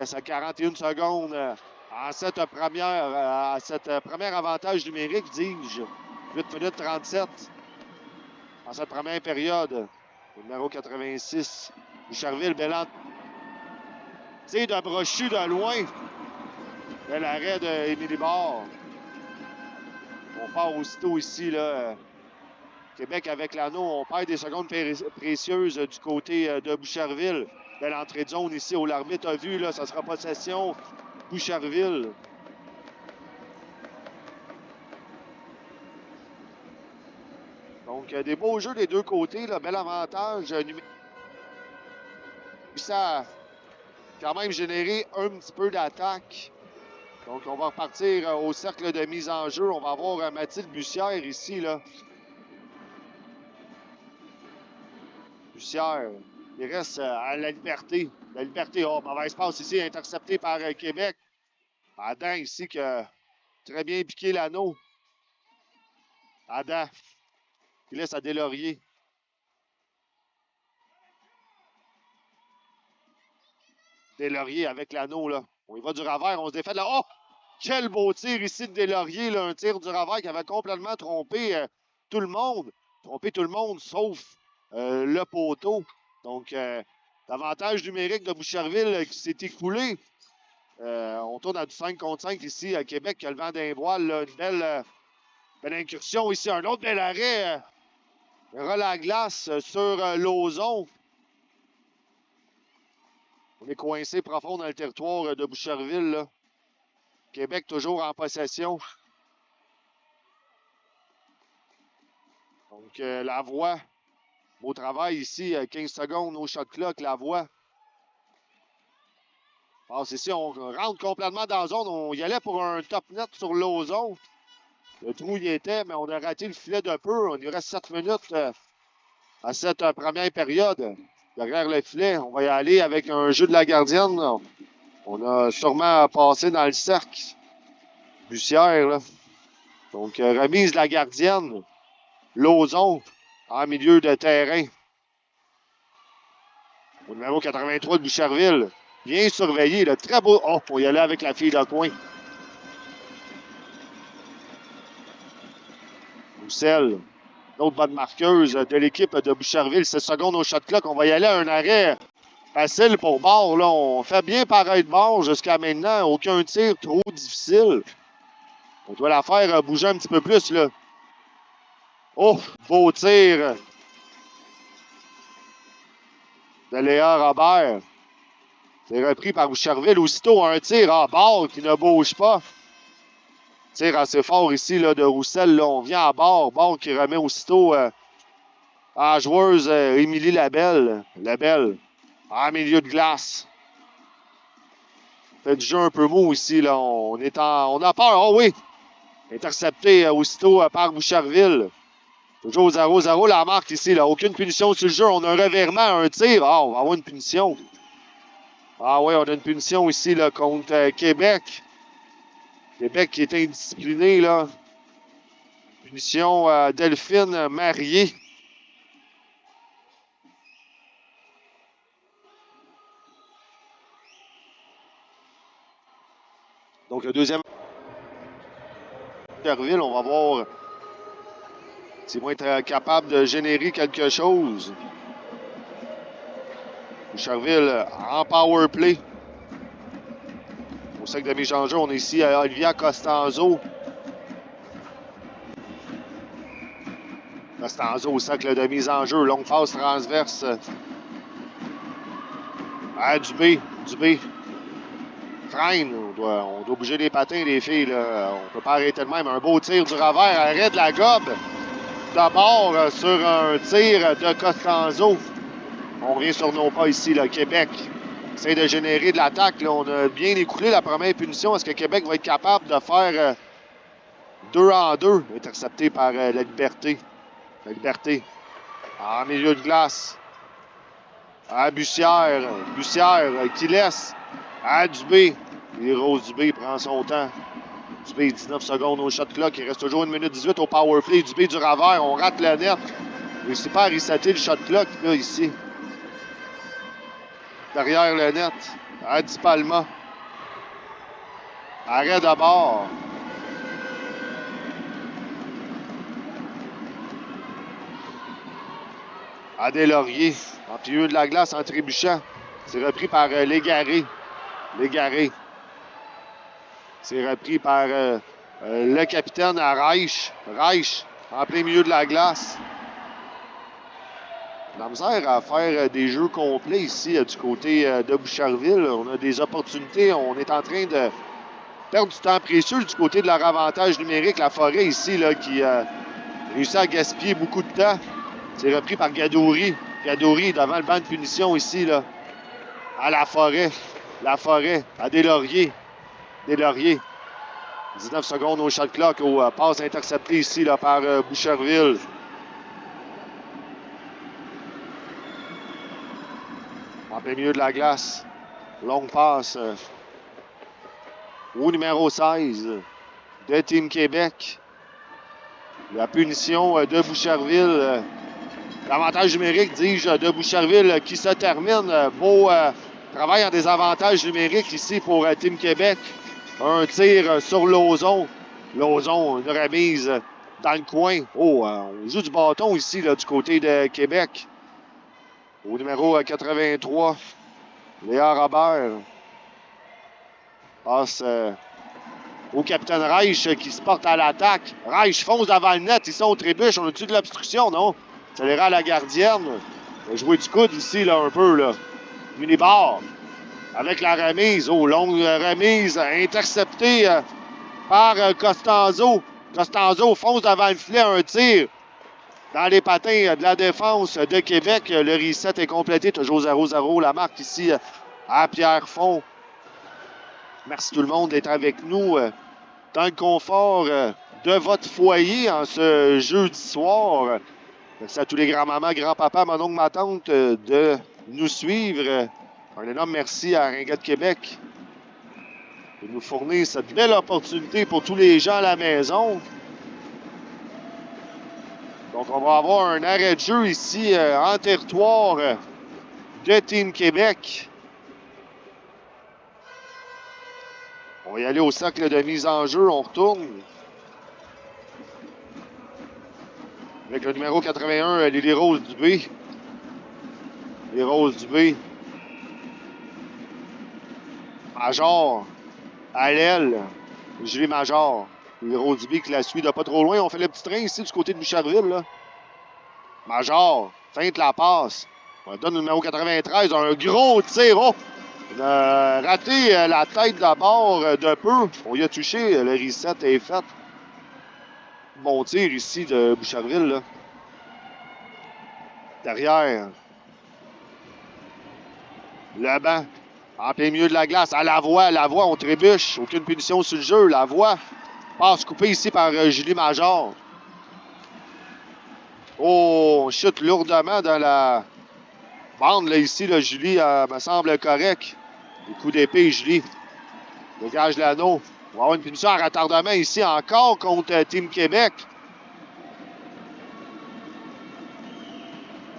à 41 secondes à cette premier avantage numérique, dis-je. 8 minutes 37 en cette première période. Numéro 86, Boucherville, Belland. C'est de Brochu de loin. Bel arrêt d'Émilie Bord. On part aussitôt ici, là. Québec avec l'anneau. On perd des secondes précieuses du côté de Boucherville. Belle entrée de zone ici. Où l'arbitre a vu, là, ça sera possession Boucherville. Donc, des beaux jeux des deux côtés. Là. Bel avantage numérique. Ça a quand même généré un petit peu d'attaque. Donc, on va repartir au cercle de mise en jeu. On va avoir Mathilde Bussière ici, là. Bussière, il reste à la liberté. La liberté, oh, mauvaise passe ici, intercepté par Québec. Adam ici qui a très bien piqué l'anneau. Adam, qui laisse à Deslauriers. Deslauriers avec l'anneau, là. On y va du ravers, on se défait de là. Oh! Quel beau tir ici de Deslauriers, là. Un tir du ravers qui avait complètement trompé tout le monde. Trompé tout le monde, sauf le poteau. Donc, l'avantage numérique de Boucherville qui s'est écoulé. On tourne à du 5 contre 5 ici à Québec, qui a le vent d'un voile. Là, une belle incursion ici. Un autre bel arrêt. Roll à glace sur Lauzon. On est coincé profond dans le territoire de Boucherville. Là. Québec toujours en possession. Donc, la voix. Beau travail ici. 15 secondes au shot clock. La voix. Passe ici. On rentre complètement dans la zone. On y allait pour un top net sur Lauzon. Le trou y était, mais on a raté le filet d'un peu. On y reste 7 minutes à cette première période. Derrière le filet, on va y aller avec un jeu de la gardienne. On a sûrement passé dans le cercle. Bussière, là. Donc, remise de la gardienne. Lauzon, en milieu de terrain. Au numéro 83 de Boucherville. Bien surveillé, là. Très beau. Oh, on y aller avec la fille de coin. Roussel. L'autre bonne marqueuse de l'équipe de Boucherville. 7 secondes au shot clock. On va y aller à un arrêt facile pour bord. Là. On fait bien pareil de bord jusqu'à maintenant. Aucun tir trop difficile. On doit la faire bouger un petit peu plus. Là. Oh, beau tir de Léa Robert. C'est repris par Boucherville. Aussitôt, un tir à bord qui ne bouge pas. Tir assez fort ici là, de Roussel. Là. On vient à bord. Bord qui remet aussitôt à la joueuse Émilie Labelle. Labelle. En milieu de glace. Fait du jeu un peu mou ici. Là. On a peur. Oh oui! Intercepté aussitôt par Boucherville. Toujours 0-0 la marque ici. Là. Aucune punition sur le jeu. On a un revirement, un tir. Ah, on va avoir une punition. Ah oui, on a une punition ici là, contre Québec. Québec qui est indiscipliné, là. Punition Delphine Marié. Donc, le deuxième. On va voir s'ils vont être capables de générer quelque chose. Boucherville en power play. Au cercle de mise en jeu, on est ici à Olivia Costanzo. Costanzo au cercle de mise en jeu. Longue passe transverse. Ah, Dubé. Freine. On doit bouger les patins, les filles. Là. On ne peut pas arrêter de même. Un beau tir du revers. Arrêt de la gobe. D'abord sur un tir de Costanzo. On revient sur nos pas ici, là, Québec. Essaye de générer de l'attaque. On a bien écoulé la première punition. Est-ce que Québec va être capable de faire 2 en 2? Intercepté par la Liberté. La Liberté. En milieu de glace. À Bussière. Bussière qui laisse à Dubé. Et Rose Dubé prend son temps. Dubé, 19 secondes au shot clock. Il reste toujours 1 minute 18 au power play. Dubé du ravers. On rate le net. Il réussit pas à resetter le shot clock là, ici. Derrière le net. à Di Palma. Arrêt de bord. À Deslauriers, en milieu de la glace, en trébuchant. C'est repris par Légaré. Légaré. C'est repris par le capitaine à Reich. Reich, en plein milieu de la glace. On a misère à faire des jeux complets ici du côté de Boucherville. On a des opportunités. On est en train de perdre du temps précieux du côté de leur avantage numérique. La Forêt ici là, qui réussit à gaspiller beaucoup de temps. C'est repris par Gadouri. Gadouri devant le banc de punition ici, là. À La Forêt. La Forêt. À Deslauriers. Deslauriers. 19 secondes au shot clock. Au passe intercepté ici là, par Boucherville. En plein milieu de la glace. Longue passe. Au numéro 16 de Team Québec. La punition de Boucherville. L'avantage numérique, dis-je, de Boucherville qui se termine. Beau travail en désavantage numérique ici pour Team Québec. Un tir sur Lauzon. Lauzon, une remise dans le coin. Oh, on joue du bâton ici là, du côté de Québec. Au numéro 83, Léa Robert. Passe au capitaine Reich qui se porte à l'attaque. Reich fonce devant le net. Ils sont au trébuche. On a-tu de l'obstruction, non? Ça l'ira à la gardienne. On va jouer du coude ici, là, un peu, là. Minibar. Avec la remise. Oh, longue remise. Interceptée par Costanzo. Costanzo fonce devant le filet. Un tir dans les patins de la défense de Québec. Le reset est complété. Toujours 0-0. La marque ici à Pierrefonds. Merci tout le monde d'être avec nous dans le confort de votre foyer en ce jeudi soir. Merci à tous les grands-mamans, grands-papas, mon oncle, ma tante de nous suivre. Un énorme merci à Ringette Québec de nous fournir cette belle opportunité pour tous les gens à la maison. Donc, on va avoir un arrêt de jeu ici en territoire de Team Québec. On va y aller au cercle de mise en jeu. On retourne. Avec le numéro 81, Lily Rose Dubé. Lily Rose Dubé. Major. À l'aile. Julie Major. Lily Rose Dubé qui la suit de pas trop loin. On fait le petit train ici du côté de Boucherville. Là. Major. Feinte la passe. On donne le numéro 93. Un gros tir. Oh! On a raté la tête d'abord de peu. On y a touché. Le reset est fait. Bon tir ici de Boucherville. Là. Derrière. Le banc. En plein milieu de la glace. À la voie, on trébuche. Aucune punition sur le jeu. La voie. Passe coupée ici par Julie Major. Oh, on chute lourdement dans la bande. Là, ici, là, Julie me semble correct. Des coups d'épée, Julie. Dégage l'anneau. On va avoir une punition en retardement ici encore contre Team Québec.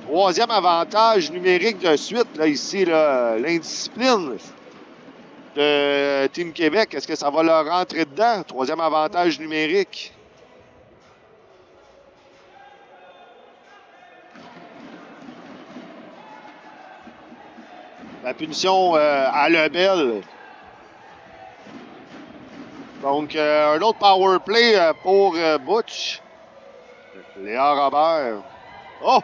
Troisième avantage numérique de suite, là, ici, là, l'indiscipline de Team Québec. Est-ce que ça va leur rentrer dedans? Troisième avantage numérique. La punition à Lebel. Donc, un autre power play pour Butch. Léa Robert. Oh!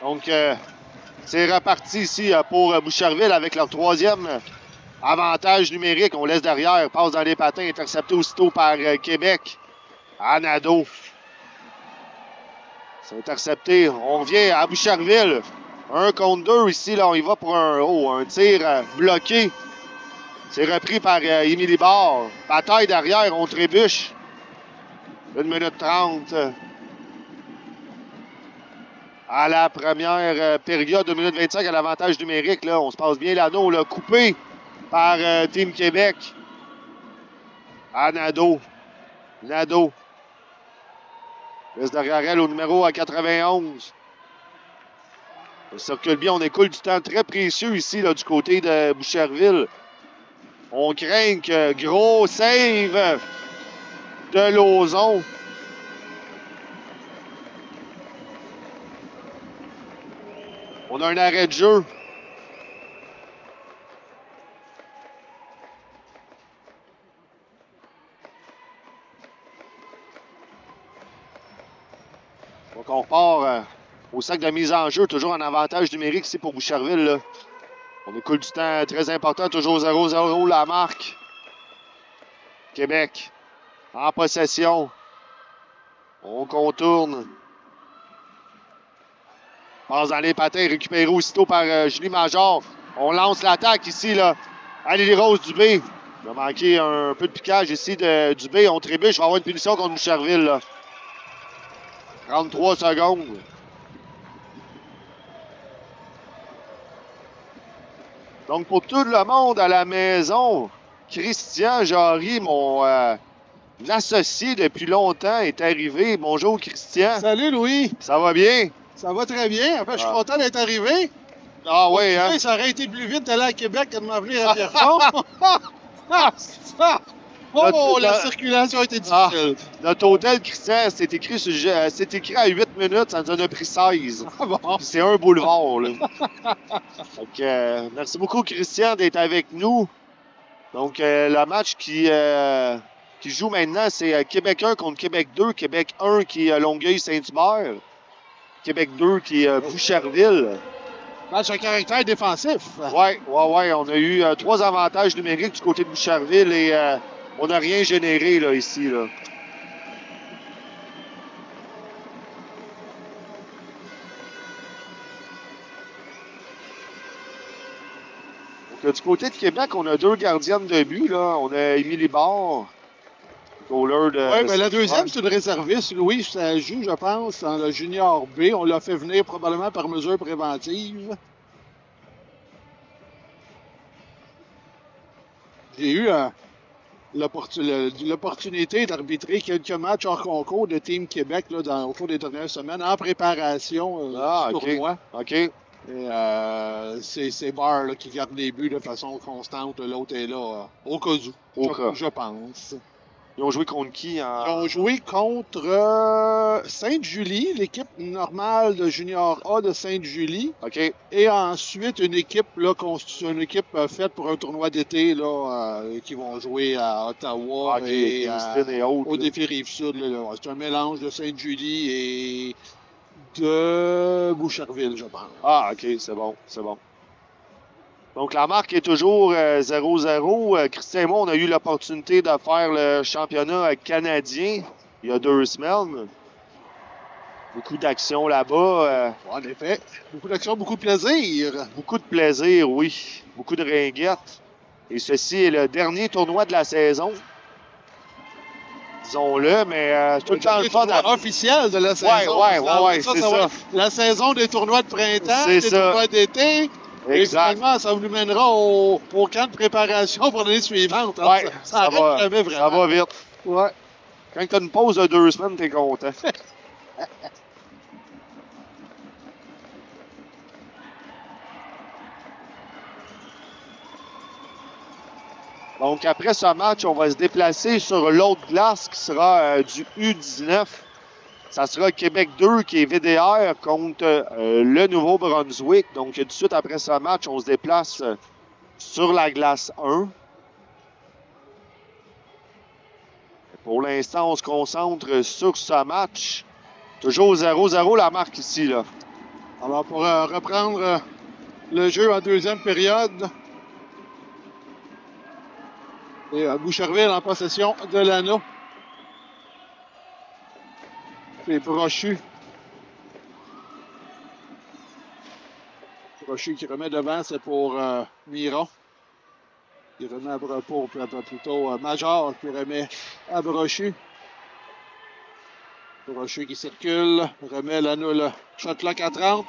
Donc, c'est reparti ici pour Boucherville avec leur troisième avantage numérique. On laisse derrière, passe dans les patins, intercepté aussitôt par Québec. Anado. C'est intercepté. On revient à Boucherville. 1 contre 2 ici. Là, on y va pour un tir bloqué. C'est repris par Émilie Barre. Bataille derrière, on trébuche. 1 minute 30. À la première période, 2 minutes 25 à l'avantage numérique. Là, on se passe bien l'anneau. Coupé par Team Québec. À Nadeau. Nadeau. Laisse derrière elle au numéro 91. On circule bien, on écoule du temps très précieux ici, là, du côté de Boucherville. On craint que gros save de Lauzon. On a un arrêt de jeu. Donc on repart au sac de mise en jeu, toujours en avantage numérique ici pour Boucherville. Là. On écoule du temps très important, toujours 0-0 la marque. Québec en possession. On contourne. Passe dans les patins, récupéré aussitôt par Julie Major. On lance l'attaque ici, là. Allez, les Roses Dubé. Il a manqué un peu de piquage ici de Dubé. On trébuche, on va avoir une punition contre Boucherville, là. 33 secondes. Donc, pour tout le monde à la maison, Christian Jarry, mon associé depuis longtemps, est arrivé. Bonjour, Christian. Salut, Louis. Ça va bien? Ça va très bien. En fait, je suis content d'être arrivé. Ah oui, hein? Ça aurait été plus vite d'aller à Québec que de m'en venir à Pierrefonds. Oh, la circulation a été difficile. Notre hôtel, Christian, c'est écrit à 8 minutes, ça nous en a pris 16. Ah bon? C'est un boulevard, là. Donc, merci beaucoup, Christian, d'être avec nous. Donc, le match qui joue maintenant, c'est Québec 1 contre Québec 2. Québec 1 qui est Longueuil-Saint-Hubert. Québec 2 qui est Boucherville. Match à caractère défensif. Oui. On a eu 3 avantages numériques du côté de Boucherville et on n'a rien généré là, ici. Là. Donc, du côté de Québec, on a 2 gardiennes de but. Là. On a Émilie Barre. Oui, mais la deuxième, c'est une réserviste. Louis, ça joue, je pense, dans le junior B. On l'a fait venir probablement par mesure préventive. J'ai eu l'opportunité d'arbitrer quelques matchs hors concours de Team Québec là, au cours des dernières semaines en préparation du tournoi. OK. Et c'est Barr là, qui garde les buts de façon constante. L'autre est là au cas où, je pense. Ils ont joué contre qui? Ils ont joué contre Sainte-Julie, l'équipe normale de Junior A de Sainte-Julie. OK. Et ensuite, une équipe faite pour un tournoi d'été là, qui vont jouer à Ottawa et au défi Rive-Sud. C'est un mélange de Sainte-Julie et de Boucherville, je pense. Ah, OK, c'est bon. Donc, la marque est toujours 0-0. Christian et moi, on a eu l'opportunité de faire le championnat canadien il y a 2 semaines. Beaucoup d'action là-bas. En effet, beaucoup d'action, beaucoup de plaisir. Beaucoup de plaisir, oui. Beaucoup de ringuettes. Et ceci est le dernier tournoi de la saison. Disons-le, mais c'est tout le temps le fun. Officiel de la saison. Oui, c'est ça. La saison des tournois de printemps, des tournois d'été. Exact. Et finalement, ça nous mènera au camp de préparation pour l'année suivante. Oui, ça va jamais vraiment. Ça va vite. Ouais. Quand tu as une pause de 2 semaines, t'es content. Donc, après ce match, on va se déplacer sur l'autre glace qui sera du U19. Ça sera Québec 2 qui est VDR contre le Nouveau-Brunswick. Donc, tout de suite après ce match, on se déplace sur la glace 1. Pour l'instant, on se concentre sur ce match. Toujours 0-0 la marque ici, là. Alors, pour reprendre le jeu en deuxième période, et Boucherville en possession de l'anneau. C'est Brochu. Brochu qui remet devant, c'est pour Miron. Il remet plutôt Major qui remet à Brochu. Brochu qui circule, remet l'anneau, le shot clock à 30.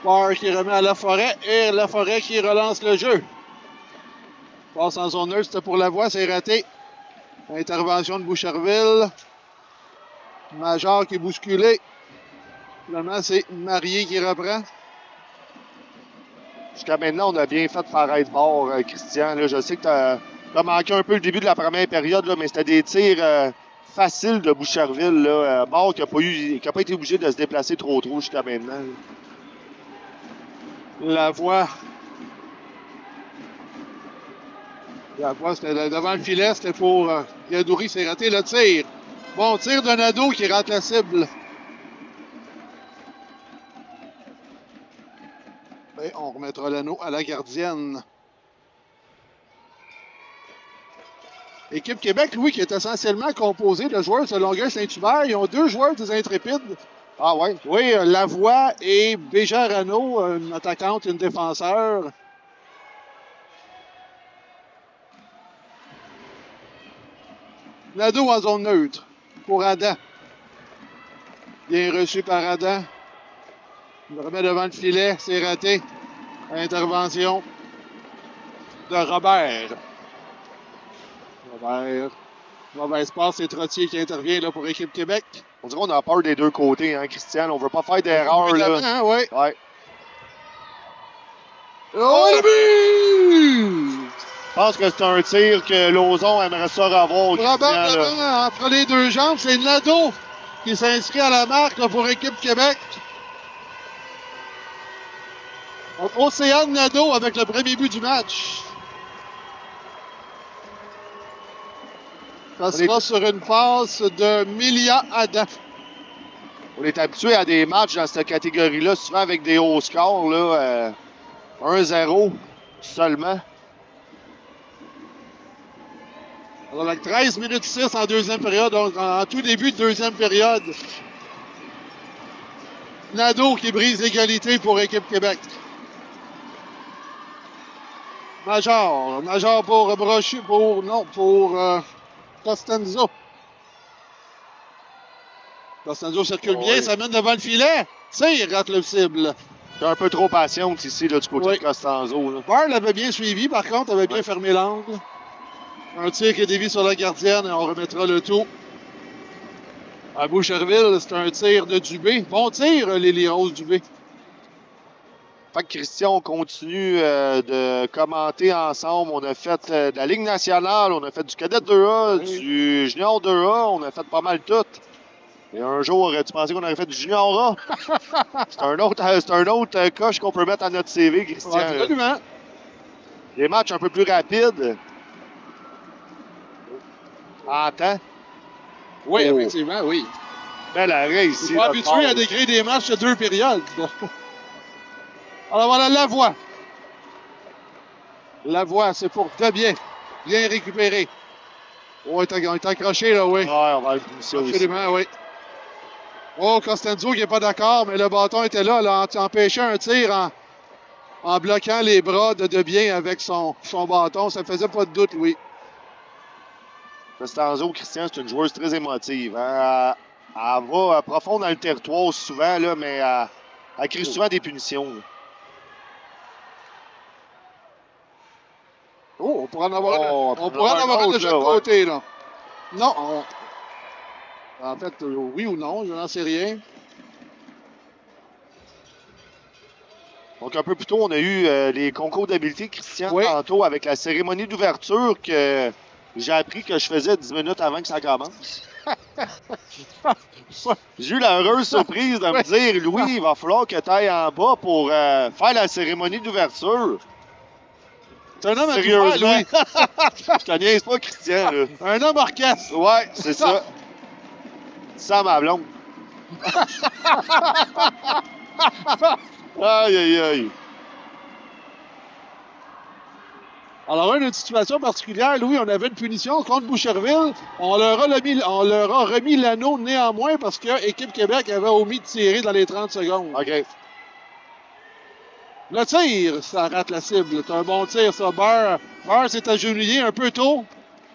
Barr qui remet à Laforêt et Laforêt qui relance le jeu. Passe en zone neutre, c'était pour la voie, c'est raté. Intervention de Boucherville. Major qui est bousculé. Finalement, c'est Marié qui reprend. Jusqu'à maintenant, on a bien fait de faire être bord, Christian. Là, je sais que tu as manqué un peu le début de la première période, là, mais c'était des tirs faciles de Boucherville. Là, bord qui n'a pas été obligé de se déplacer trop jusqu'à maintenant. Lavoie, c'était devant le filet. C'était pour Gadouri. C'est raté le tir. Bon tir de Nadeau qui rate la cible. Et on remettra l'anneau à la gardienne. Équipe Québec, Louis, qui est essentiellement composée de joueurs de Longueuil-Saint-Hubert. Ils ont 2 joueurs des Intrépides. Ah ouais? Oui, Lavoie et Béjarano, une attaquante et une défenseur. Nadeau en zone neutre pour Adam. Bien reçu par Adam. Il le remet devant le filet, c'est raté. Intervention de Robert. Mauvaise passe, c'est Trottier qui intervient là, pour Équipe Québec. On dirait qu'on a peur des deux côtés, hein, Christian. On veut pas faire d'erreur, là. Hein, ouais. Ouais. Oh, le but! Je pense que c'est un tir que Lauzon aimerait ça revoir, Probablement, entre les deux jambes, c'est Nadeau qui s'inscrit à la marque là, pour Équipe Québec. Océane Nadeau avec le premier but du match. Ça sera sur une passe de Milia Adam. On est habitué à des matchs dans cette catégorie-là, souvent avec des hauts scores, là, 1-0 seulement. Alors, avec 13 minutes 6 en deuxième période, donc en tout début de deuxième période. Nadeau qui brise l'égalité pour Équipe Québec. Major pour Brochu, pour Costanzo. Costanzo circule bien, ça mène devant le filet. Tire, rate le cible. T'es un peu trop patiente ici, là, du côté de Costanzo. Barr l'avait bien suivi, par contre, avait bien fermé l'angle. Un tir qui dévie sur la gardienne et on remettra le tout. À Boucherville, c'est un tir de Dubé. Bon tir, Lily Rose Dubé. Fait que Christian, on continue de commenter ensemble. On a fait de la Ligue nationale, on a fait du cadet 2A, du junior 2A, on a fait pas mal tout. Et un jour, tu pensais qu'on aurait fait du junior A? C'est un autre coche qu'on peut mettre à notre CV, Christian. Ouais, absolument. Les matchs un peu plus rapides. En temps. Oui, effectivement, oui. Bel arrêt ici. Je suis pas habitué à décrire des matchs de 2 périodes. Alors voilà, Lavoie, c'est pour Debien. Bien récupéré. Oh, il est accroché, là, oui. Ouais, on va être ici aussi. Absolument, oui. Oh, Costanzo qui n'est pas d'accord, mais le bâton était là, là, empêchait un tir en bloquant les bras de Debien avec son bâton. Ça ne faisait pas de doute, oui. Costanzo, Christian, c'est une joueuse très émotive. Hein? Elle va profond dans le territoire souvent, là, mais elle crée souvent des punitions. Là. Oh, on pourrait en avoir un de chaque côté, là. Non. En fait, oui ou non, je n'en sais rien. Donc, un peu plus tôt, on a eu les concours d'habileté, Christian, tantôt, avec la cérémonie d'ouverture que j'ai appris que je faisais 10 minutes avant que ça commence. J'ai eu la heureuse surprise de me dire, Louis, il va falloir que tu ailles en bas pour faire la cérémonie d'ouverture. C'est un homme à sérieusement. Je te niaise pas, Christian. Là. Un homme orchestre. Ouais, c'est ça. Ça, ma blonde. Aïe, aïe, aïe. Alors, une situation particulière, Louis, on avait une punition contre Boucherville. On leur a remis l'anneau néanmoins parce que Équipe Québec avait omis de tirer dans les 30 secondes. OK. Le tir, ça rate la cible. C'est un bon tir, ça. Barr s'est agenouillé un peu tôt.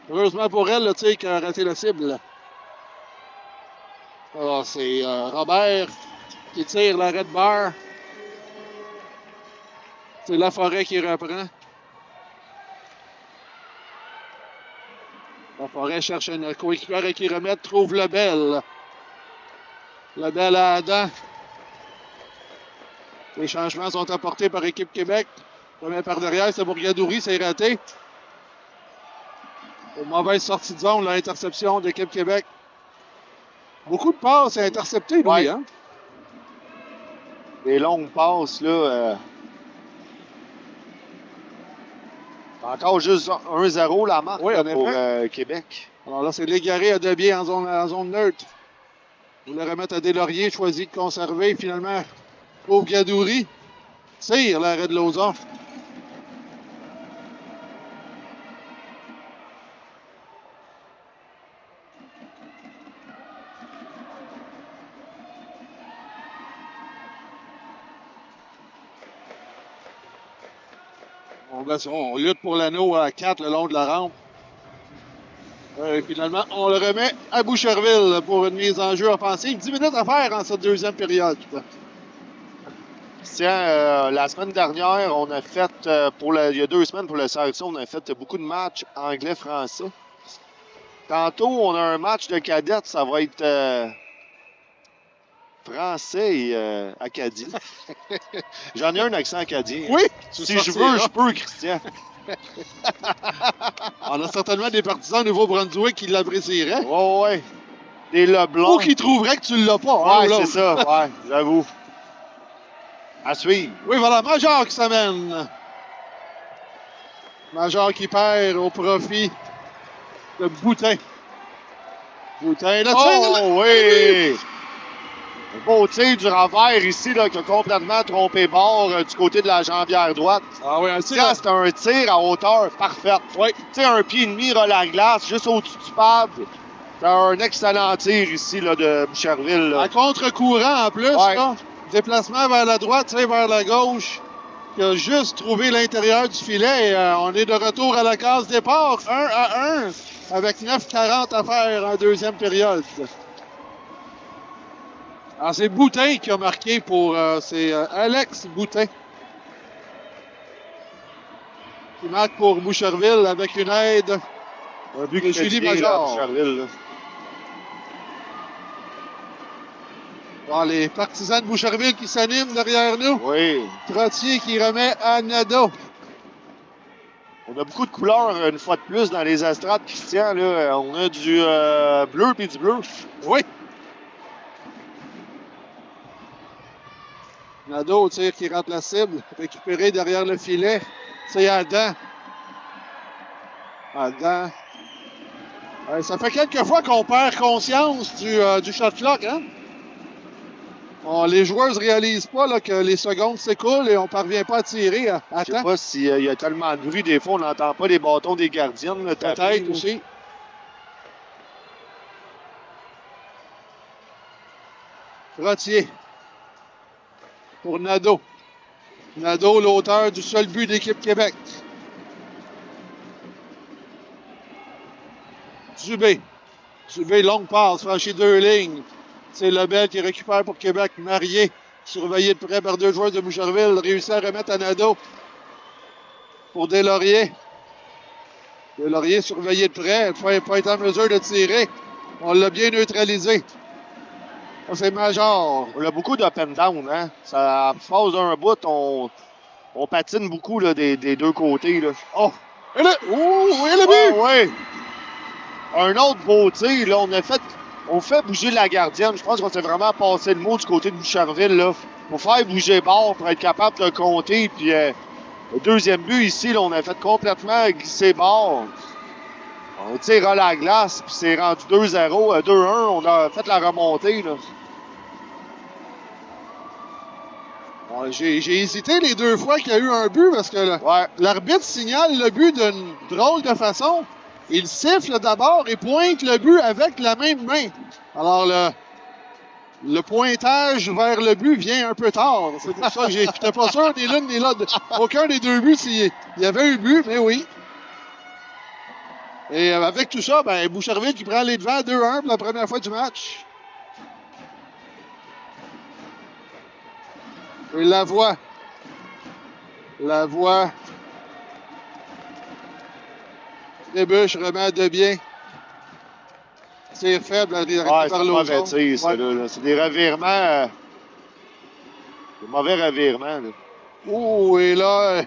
Heureusement pour elle, le tir qui a raté la cible. Alors, c'est Robert qui tire l'arrêt de Barr. C'est Laforêt qui reprend. Laforêt cherche un coéquipier qui remet, trouve Lebel. Lebel à Adam. Les changements sont apportés par Équipe Québec. Premier par derrière, c'est Bourgadouri, c'est raté. Une mauvaise sortie de zone, l'interception d'Équipe Québec. Beaucoup de passes interceptées, lui, ouais. hein? Des longues passes, là. Encore juste 1-0 la marque pour Québec. Alors là, c'est Légaré à Debier en zone neutre. Vous le remettre à Deslauriers, choisi de conserver. Finalement, pauvre Gadouri tire l'arrêt de Lauzon. On lutte pour l'anneau à 4 le long de la rampe. Finalement, on le remet à Boucherville pour une mise en jeu offensive. 10 minutes à faire en cette deuxième période. Tiens, la semaine dernière, on a fait, il y a 2 semaines pour le CRC, on a fait beaucoup de matchs anglais-français. Tantôt, on a un match de cadettes, ça va être français et acadien. J'en ai un accent acadien. Oui! Si je veux, je peux, Christian. On a certainement des partisans du Nouveau-Brunswick qui l'apprécieraient. Ouais. Des Leblanc. Ou qui trouveraient que tu l'as pas. Ouais, c'est ça. Ouais, j'avoue. À suivre. Oui, voilà, Major qui s'amène. Major qui perd au profit de Boutin. Boutin, là, oh, oui! Un beau tir du revers ici, là, qui a complètement trompé bord du côté de la jambière droite. Ah oui, un tir. C'est un tir à hauteur parfaite. Oui. Tu sais, un pied et demi, la glace, juste au-dessus du pad. C'est un excellent tir ici, là, de Boucherville. Là. À contre-courant, en plus, ouais. là. Déplacement vers la droite, tir vers la gauche. Qui a juste trouvé l'intérieur du filet. Et, on est de retour à la case départ. 1-1. Avec 9:40 à faire en deuxième période. Alors, c'est Boutin qui a marqué pour... c'est Alex Boutin. Qui marque pour Boucherville avec une aide de Julie Major. Bon, les partisans de Boucherville qui s'animent derrière nous. Oui. Trottier qui remet à Nadeau. On a beaucoup de couleurs, une fois de plus, dans les estrades, Christian. Là. On a du bleu puis du bleu. Oui. Nadeau au tir qui rentre la cible. Récupéré derrière le filet. C'est Adam. Adam. Ça fait quelques fois qu'on perd conscience du shot clock, hein? Les joueurs ne réalisent pas là, que les secondes s'écoulent et on ne parvient pas à tirer à temps. Je ne sais pas s'il y a tellement de bruit, des fois on n'entend pas les bâtons des gardiens. Peut-être aussi. Trottier. Pour Nadeau. Nadeau, l'auteur du seul but d'équipe Québec. Dubé. Dubé, longue passe, franchit 2 lignes. C'est Lebel qui récupère pour Québec. Marié, surveillé de près par 2 joueurs de Boucherville. Réussit à remettre à Nadeau. Pour Deslauriers. Deslauriers surveillé de près. Il faut pas être en mesure de tirer. On l'a bien neutralisé. Ça, c'est Major. On a beaucoup d'up and down. Hein? Ça passe d'un bout. On patine beaucoup là, des 2 côtés. Là. Oh! Et le but! Oui. Un autre beau tir. Là, on fait bouger la gardienne. Je pense qu'on s'est vraiment passé le mot du côté de Boucherville. Là, pour faire bouger bord, pour être capable de compter. Puis le deuxième but ici, là, on a fait complètement glisser bord. On tire à la glace, puis c'est rendu 2-0, 2-1. On a fait la remontée. Là. Ouais, j'ai hésité les 2 fois qu'il y a eu un but parce que l'arbitre signale le but d'une drôle de façon. Il siffle d'abord et pointe le but avec la même main. Alors, le pointage vers le but vient un peu tard. C'est pour ça que j'étais pas sûr ni l'une ni l'autre. Aucun des 2 buts s'il y avait eu but, mais oui. Et avec tout ça, Boucherville qui prend les devants 2-1 pour la première fois du match. Et Lavoie. Trébuche remet à Debien. Tir faible par c'est mauvais tir, c'est des revirements. Le mauvais revirement, là. Oh, et là,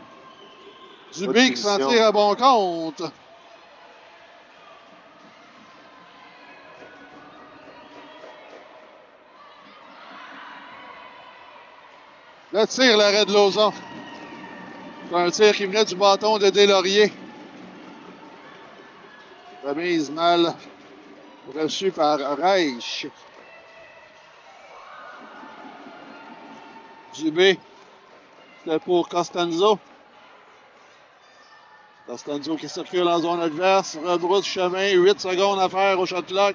Dubé qui s'en tire à bon compte. Le tir, l'arrêt de Lauzon. C'est un tir qui venait du bâton de Deslauriers. Remise mal reçue par Reich. Dubé. C'est pour Costanzo. Costanzo qui circule en zone adverse. Rebrousse chemin. 8 secondes à faire au shot clock.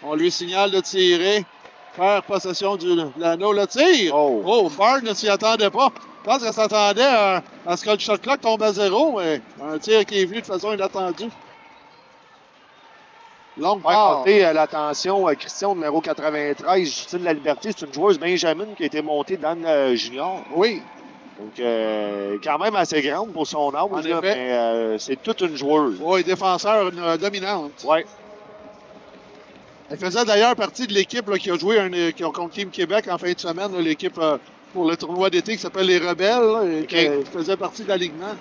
On lui signale de tirer. Faire possession de l'anneau. Le tir. Oh, Bard ne s'y attendait pas. Je pense qu'elle s'attendait à ce que le shot clock tombe à 0, mais un tir qui est venu de façon inattendue. Longue part. L'attention, Christian, numéro 93, Justine Laliberté, c'est une joueuse Benjamin qui a été montée dans le junior. Oui. Donc, quand même assez grande pour son âge, là, mais c'est toute une joueuse. Oui, défenseur dominante. Oui. Elle faisait d'ailleurs partie de l'équipe qui a joué contre Team Québec en fin de semaine, l'équipe pour le tournoi d'été qui s'appelle les Rebelles, là, et qui faisait partie de l'alignement.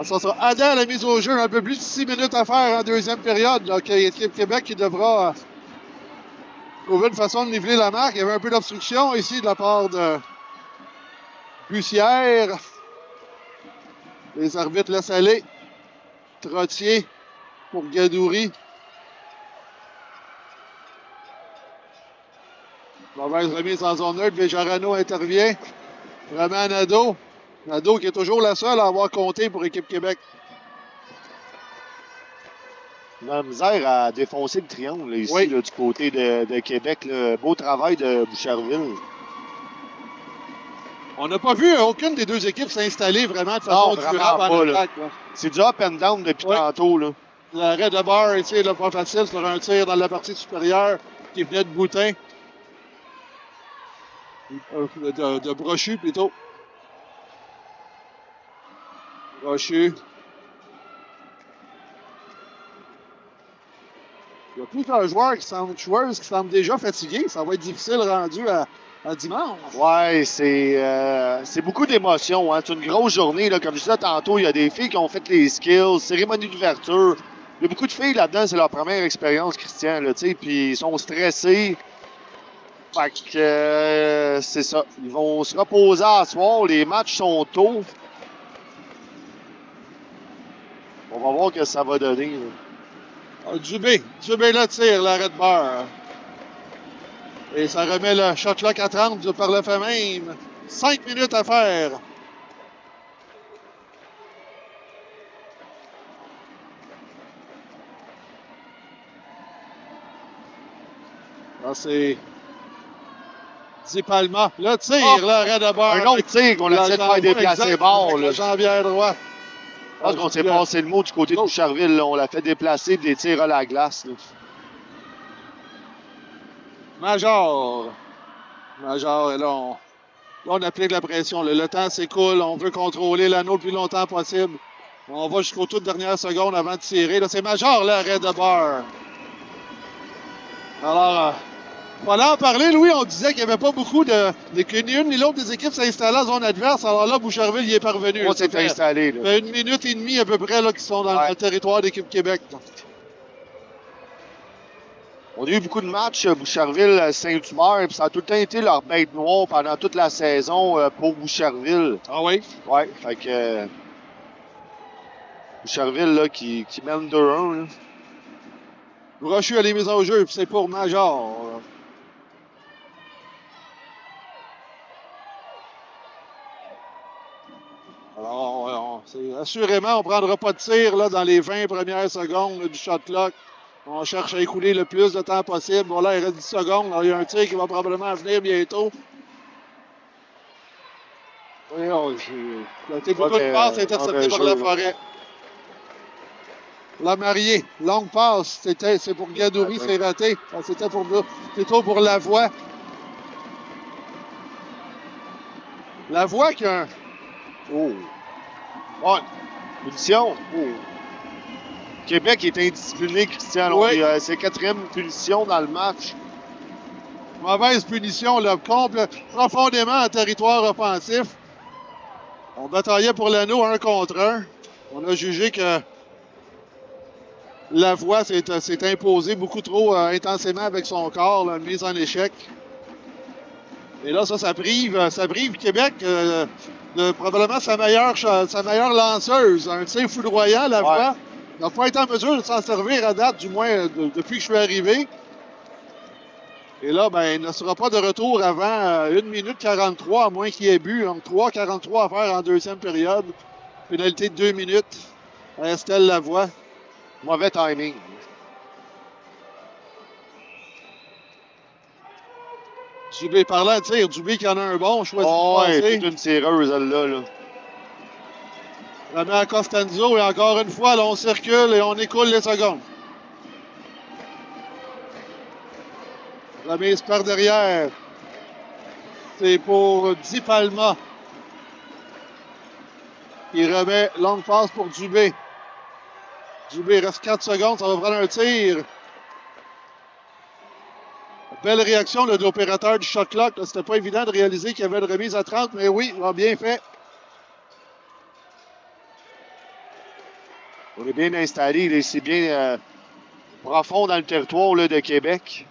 Ça sera Adam à la mise au jeu, un peu plus de 6 minutes à faire en deuxième période. Donc, l'équipe Québec qui devra trouver une façon de niveler la marque. Il y avait un peu d'obstruction ici de la part de Bussière. Les arbitres laissent aller. Trottier pour Gadouri. Mauvaise remise en zone neutre. Béjarano intervient. Vraiment Nadeau. Nadeau qui est toujours la seule à avoir compté pour l'équipe Québec. La misère à défoncer le triangle là, ici, là, du côté de Québec. Là. Beau travail de Boucherville. On n'a pas vu aucune des deux équipes s'installer vraiment de façon durable en attaque. C'est du up and down depuis tantôt. Là. L'arrêt de barre ici, là, pas facile sur un tir dans la partie supérieure qui venait de Boutin. De Brochu plutôt. Brochu. Il y a plusieurs joueurs qui semblent déjà fatigués. Ça va être difficile rendu à dimanche. Ouais, c'est beaucoup d'émotions. Hein. C'est une grosse journée. Là. Comme je disais tantôt, il y a des filles qui ont fait les skills, cérémonie d'ouverture. Il y a beaucoup de filles là-dedans, c'est leur première expérience, Christian. Puis ils sont stressés. Fait que c'est ça. Ils vont se reposer à soir. Les matchs sont tôt. On va voir ce que ça va donner. Dubé le tire, l'arrêt de barre. Et ça remet le shot clock à 30 par le fait même. 5 minutes à faire. Là, c'est Zipalma. Le tir, l'arrêt de barre. Un autre tir qu'on essaie de faire déplacer bord. Le jambière droit. Je pense qu'on s'est passé le mot du côté de Boucherville. Là. On l'a fait déplacer des tirs à la glace. Là. Major, et là, on applique la pression. Le temps s'écoule. On veut contrôler l'anneau le plus longtemps possible. On va jusqu'aux toutes dernières secondes avant de tirer. Là, c'est Major, l'arrêt de barre. Alors, fallait en parler, Louis. On disait qu'il n'y avait pas beaucoup que ni une ni l'autre des équipes s'installaient en zone adverse. Alors là, Boucherville y est parvenu. On s'est installé. Ça fait 1 minute et demie à peu près là, qui sont dans le territoire d'équipe Québec. Là. On a eu beaucoup de matchs, Boucherville-Saint-Hubert, puis ça a tout le temps été leur bête noire pendant toute la saison pour Boucherville. Ah oui? Oui, fait que Boucherville là, qui mène 2-1. Là. Brochu a les mises au jeu, puis c'est pour Major. Alors, assurément, on ne prendra pas de tir là, dans les 20 premières secondes là, du shot clock. On cherche à écouler le plus de temps possible. Bon, là, il reste 10 secondes. Alors, il y a un tir qui va probablement venir bientôt. Oui, ça a été beaucoup de passes interceptées par la forêt. La mariée, longue passe. C'est pour Gadouri, c'est raté. C'était plutôt pour Lavoie. Lavoie qui a un... Oh! Ouais. Punition. Oh. Québec est indiscipliné, Christian. Oui. C'est 4e punition dans le match. Mauvaise punition, là, profondément en territoire offensif. On bataillait pour l'anneau 1 contre 1. On a jugé que Lavoie s'est imposé beaucoup trop intensément avec son corps, là, une mise en échec. Et là, ça prive Québec de probablement sa meilleure lanceuse. Un tir foudroyant, Lavoie. Ouais. Il n'a pas été en mesure de s'en servir à date, du moins depuis que je suis arrivé. Et là, ben, il ne sera pas de retour avant 1 minute 43, à moins qu'il y ait bu. Donc 3,43 à faire en deuxième période. Pénalité de 2 minutes à Estelle Lavoie. Mauvais timing. Dubé, parlant de tir, Dubé qui en a un bon, choisit de passer. toute une tireuse, elle-là. Là. Remet à Costanzo et encore une fois, là, on circule et on écoule les secondes. Remise par derrière. C'est pour Di Palma. Il remet longue passe pour Dubé. Dubé reste 4 secondes, ça va prendre un tir. Belle réaction là, de l'opérateur du shot clock. C'était pas évident de réaliser qu'il y avait une remise à 30, mais oui, il a bien fait. On est bien installé. C'est bien profond dans le territoire là, de Québec.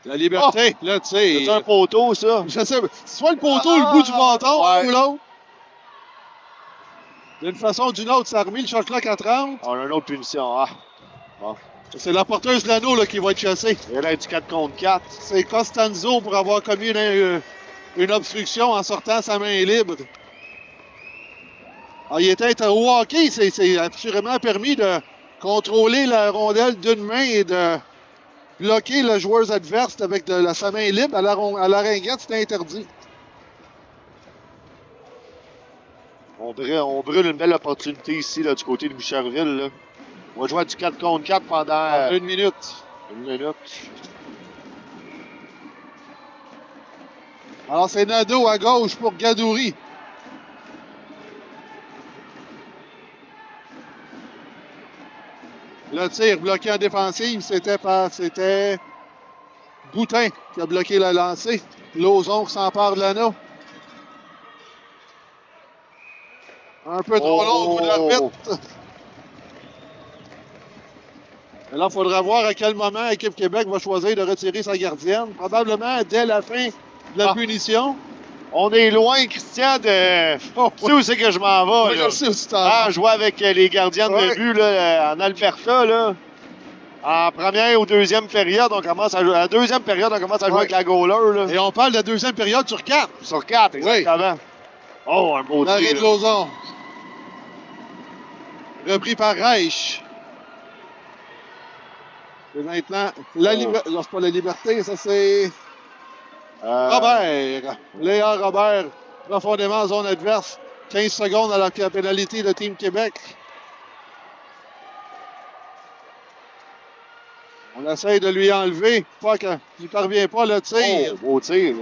La liberté, là, tu sais. C'est un poteau, ça. Je sais, soit le poteau ou le bout du bâton, ou l'autre. D'une façon ou d'une autre, ça a remis le shot clock à 30. On a une autre punition. Ah. Bon. C'est la porteuse de l'anneau qui va être chassée. Il y a du 4 contre 4. C'est Costanzo pour avoir commis une obstruction en sortant sa main libre. Alors, il était au hockey, c'est assurément permis de contrôler la rondelle d'une main et de bloquer le joueur adverse avec sa main libre. À la ringuette, c'était interdit. On brûle une belle opportunité ici là, du côté de Boucherville. Là. On va jouer du 4 contre 4 pendant 1 minute. 1 minute. Alors, c'est Nadeau à gauche pour Gadouri. Le tir bloqué en défensive, c'était Boutin qui a bloqué la lancée. Lauzon qui s'empare de l'anneau. Un peu trop long au bout de l'arbitre. Et là, il faudra voir à quel moment l'équipe Québec va choisir de retirer sa gardienne. Probablement dès la fin de la punition. On est loin, Christian, de... Tu sais où c'est que je m'en vais, là? Je sais où tu t'en vas. Je vois avec les gardiennes de but là, en Alberta, là. En première ou deuxième période, on commence à jouer. À la deuxième période, on commence à jouer avec la goaler, là. Et on parle de la deuxième période sur 4. Sur 4, exactement. Oui. Oh, un beau tir. L'arrêt de Lauzon. Repris par Reich. C'est maintenant la liberté. Non, c'est pas la liberté, ça c'est. Robert. Léa Robert, profondément en zone adverse. 15 secondes à la pénalité de Team Québec. On essaye de lui enlever. Pas qu'il ne parvient pas le tir. Oh, beau tir.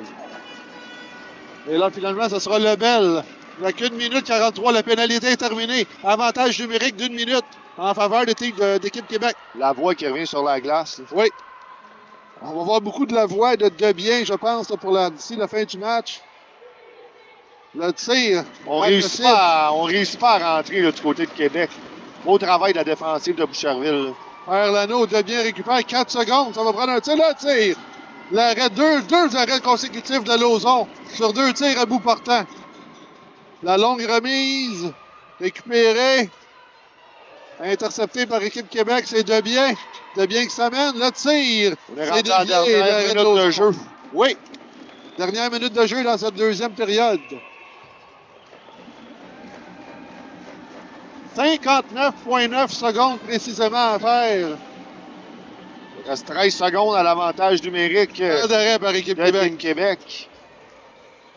Et là, finalement, ce sera Lebel. Il n'y a qu'1 minute 43. La pénalité est terminée. Avantage numérique d'1 minute en faveur d'équipe Québec. Lavoie qui revient sur la glace. Oui. On va voir beaucoup de Lavoie et de bien, je pense, d'ici la fin du match. Le tir. On réussit pas à rentrer là, du côté de Québec. Beau travail de la défensive de Boucherville. Perd l'anneau, bien récupère 4 secondes. Ça va prendre un tir. Là, tir. L'arrêt, deux arrêts consécutifs de Lauzon sur 2 tirs à bout portant. La longue remise. Récupérée. Intercepté par l'équipe Québec, c'est Debien. Debien qui s'amène, le tir. On est rendu à la dernière minute de jeu. Oui. Dernière minute de jeu dans cette deuxième période. 59,9 secondes précisément à faire. Il reste 13 secondes à l'avantage numérique d'arrêt par l'équipe Québec.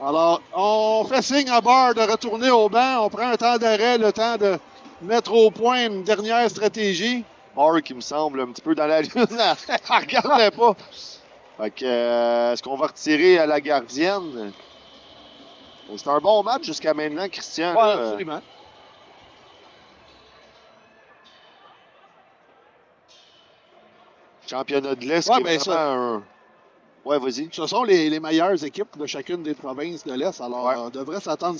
Alors, on fait signe à Barr de retourner au banc. On prend un temps d'arrêt, le temps de mettre au point une dernière stratégie. Barr qui me semble un petit peu dans la lune. Elle regardait pas. Fait que, est-ce qu'on va retirer à la gardienne? C'est un bon match jusqu'à maintenant, Christian. Oui, absolument. Championnat de l'Est, qui est vraiment un... Oui, vas-y. Ce sont les meilleures équipes de chacune des provinces de l'Est. Alors, on devrait s'attendre.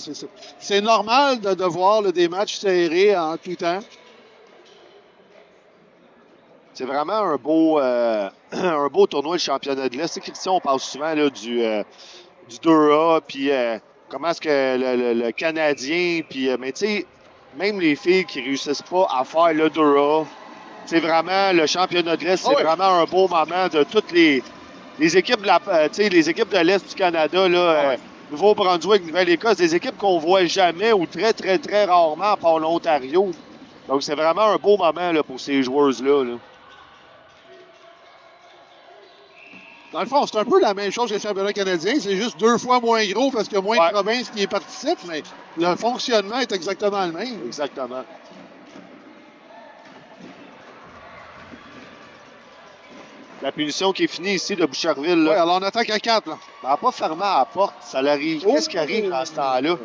C'est normal de voir des matchs serrés en tout temps. C'est vraiment un beau tournoi de championnat de l'Est. Tu sais, Christian, on parle souvent là, du 2A, puis comment est-ce que le Canadien, puis mais tu sais, même les filles qui réussissent pas à faire le 2A, c'est vraiment le championnat de l'Est, c'est vraiment un beau moment de toutes les équipes les équipes de l'Est du Canada, là, Nouveau-Brunswick, Nouvelle-Écosse, des équipes qu'on voit jamais ou très, très, très rarement par l'Ontario. Donc, c'est vraiment un beau moment là, pour ces joueuses-là. Là. Dans le fond, c'est un peu la même chose que le championnat canadien. C'est juste 2 fois moins gros parce qu'il y a moins de provinces qui y participent, mais le fonctionnement est exactement le même. Exactement. La punition qui est finie ici de Boucherville. Oui, alors on attaque à 4. Là. Elle n'a pas fermé à la porte. Ça l'arrive. Qu'est-ce qui arrive à ce temps-là?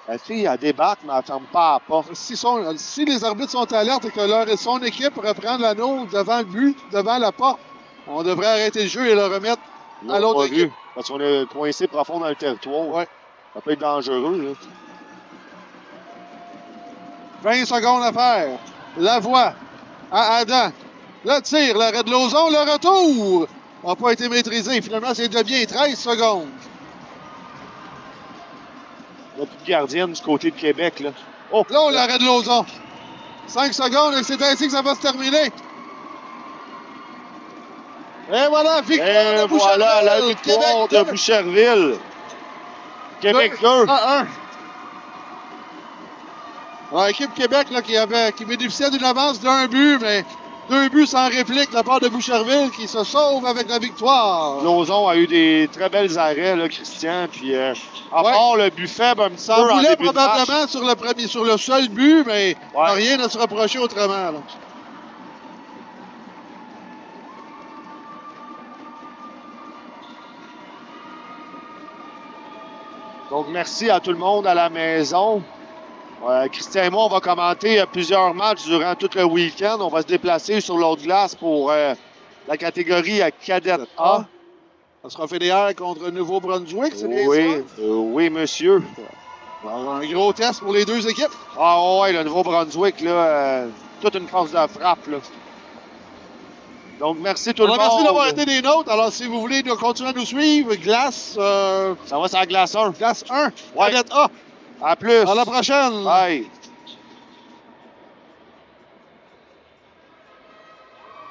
La fille, elle débarque, mais elle ne ferme pas à la porte. Si les arbitres sont alertes et que son équipe reprend l'anneau devant le but, devant la porte, on devrait arrêter le jeu et le remettre à l'autre équipe. Parce qu'on est coincé profond dans le territoire. Ouais. Ça peut être dangereux. Là. 20 secondes à faire. La voie à Adam. Le tir, l'arrêt de Lauzon, le retour n'a pas été maîtrisé. Finalement, c'est devient 13 secondes. Il n'y a plus de gardienne du côté de Québec. Là, là l'arrêt de Lauzon. 5 secondes et c'est ainsi que ça va se terminer. Et voilà, victoire de Boucherville. Voilà la victoire de Boucherville. Québec 2. 1-1. L'équipe Québec là, qui bénéficiait d'une avance d'un but, mais 2 buts sans réplique de la part de Boucherville qui se sauve avec la victoire. Lauzon a eu des très belles arrêts, là, Christian. Puis, à part le but faible, un petit peu en voulait début probablement sur le seul but, mais rien ne se reprocher autrement. Là. Donc, merci à tout le monde à la maison. Christian et moi, on va commenter plusieurs matchs durant tout le week-end. On va se déplacer sur l'autre glace pour la catégorie cadette A. Ça sera fédéral contre Nouveau-Brunswick, c'est bien ça? Oui, monsieur. Alors, un gros test pour les deux équipes. Ah ouais, le Nouveau-Brunswick, là, toute une force de frappe. Là. Donc, merci tout le monde. Merci d'avoir été des nôtres. Alors, si vous voulez continuer à nous suivre, glace... ça va sur la glace 1. Glace 1, cadette A. À plus. À la prochaine. Bye.